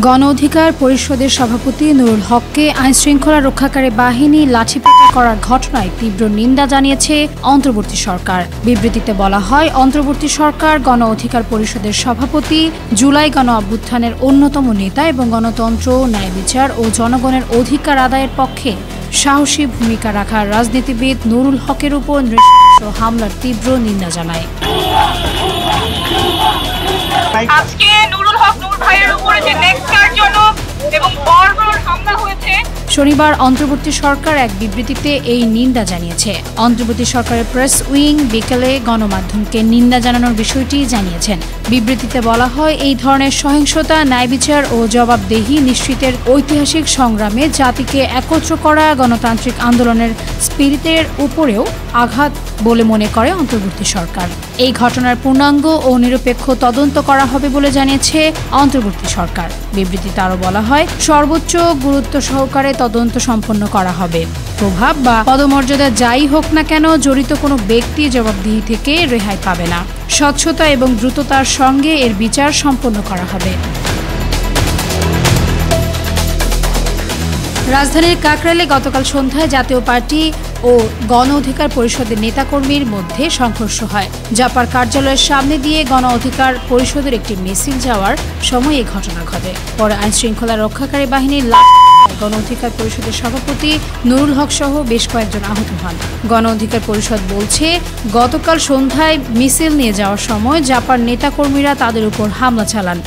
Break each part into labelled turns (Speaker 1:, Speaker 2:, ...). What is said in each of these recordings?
Speaker 1: গণ অধিকার পরিষদের সভাপতি নুরুল হককে আইনশৃঙ্খলা রক্ষাকারী বাহিনী লাঠিপেটা করার ঘটনায় তীব্র নিন্দা জানিয়েছে অন্তর্বর্তী সরকার। বিবৃতিতে বলা হয়, অন্তর্বর্তী সরকার গণ অধিকার পরিষদের সভাপতি, জুলাই গণ অভ্যুত্থানের অন্যতম নেতা এবং গণতন্ত্র, ন্যায় বিচার ও জনগণের অধিকার আদায়ের পক্ষে সাহসী ভূমিকা রাখা রাজনীতিবিদ নুরুল হকের উপর নৃশংস হামলার তীব্র নিন্দা জানায়।
Speaker 2: আজকে নুরুল হক নূর ভাইয়ের উপরে যে ন্যাক্কারজনক এবং বর্বর হামলা হয়েছে,
Speaker 1: শনিবার অন্তর্বর্তী সরকার এক বিবৃতিতে এই নিন্দা জানিয়েছে। অন্তর্বর্তী সরকারের প্রেস উইং বিকেলে গণমাধ্যমকে নিন্দা জানানোর বিষয়টি জানিয়েছেন। বিবৃতিতে বলা হয়, এই ধরনের সহিংসতা ন্যায় বিচার ও জবাবদিহি নিশ্চিতের ঐতিহাসিক সংগ্রামে জাতিকে একত্র করা গণতান্ত্রিক আন্দোলনের স্পিরিটের উপরেও আঘাত বলে মনে করে অন্তর্বর্তী সরকার। এই ঘটনার পূর্ণাঙ্গ ও নিরপেক্ষ তদন্ত করা হবে বলে জানিয়েছে অন্তর্বর্তী সরকার। বিবৃতিতে আরও বলা হয়, সর্বোচ্চ গুরুত্ব সহকারে তদন্ত সম্পন্ন করা হবে। প্রভাব বা পদমর্যাদা যাই হোক না কেন, জড়িত কোনো ব্যক্তি জবাবদিহি থেকে রেহাই পাবে না। স্বচ্ছতা এবং দ্রুততার সঙ্গে এর বিচার সম্পন্ন করা হবে। রাজধানীর কাকরাইলে গতকাল সন্ধ্যায় জাতীয় পার্টি ও গণ অধিকার পরিষদের নেতাকর্মীর মধ্যে সংঘর্ষ হয়। জাপার কার্যালয়ের সামনে দিয়ে গণ অধিকার পরিষদের একটি মিছিল যাওয়ার সময় এই ঘটনা ঘটে। পরে আইনশৃঙ্খলা রক্ষাকারী বাহিনীর গণ অধিকার পরিষদের সভাপতি নুরুল হক সহ বেশ কয়েকজন আহত হন। গণ অধিকার পরিষদ বলছে, গতকাল সন্ধ্যায় মিছিল নিয়ে যাওয়ার সময় জাপার নেতাকর্মীরা তাদের উপর হামলা চালান।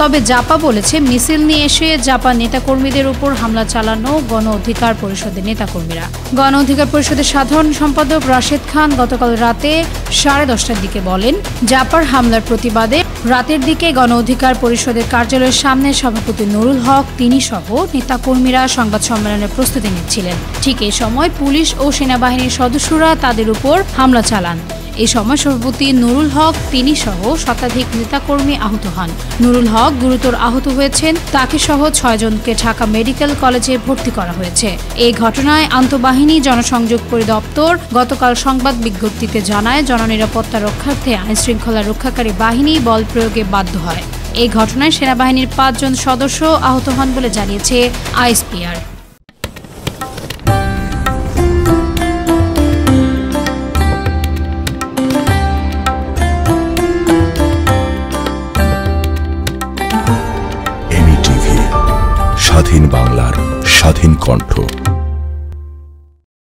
Speaker 1: তবে জাপা বলেছে, মিছিল নিয়ে এসে জাপান নেতাকর্মীদের উপর হামলা চালানো গণ অধিকার পরিষদের নেতাকর্মীরা। গণ অধিকার পরিষদের সাধারণ সম্পাদক রাশেদ খান গতকাল রাতে 10:30টার দিকে বলেন, জাপার হামলার প্রতিবাদে রাতের দিকে গণ অধিকার পরিষদের কার্যালয়ের সামনে সভাপতি নুরুল হক তিনি সহ নেতাকর্মীরা সংবাদ সম্মেলনের প্রস্তুতি নিচ্ছিলেন। ঠিক এই সময় পুলিশ ও সেনাবাহিনীর সদস্যরা তাদের উপর হামলা চালান। এই সময় সভাপতি নুরুল হক তিনি সহ শতাধিক নেতাকর্মী আহত হন। নুরুল হক গুরুতর আহত হয়েছেন। তাকে সহ 6 জনকে ঢাকা মেডিকেল কলেজে ভর্তি করা হয়েছে। এই ঘটনায় আন্তঃবাহিনী জনসংযোগ পরিদপ্তর গতকাল সংবাদ বিজ্ঞপ্তিতে জানায়, জননিরাপত্তা রক্ষার্থে আইনশৃঙ্খলা রক্ষাকারী বাহিনী বল প্রয়োগে বাধ্য হয়। এই ঘটনায় সেনাবাহিনীর 5 জন সদস্য আহত হন বলে জানিয়েছে আইএসপিআর।
Speaker 3: স্বাধীন বাংলার স্বাধীন কণ্ঠ।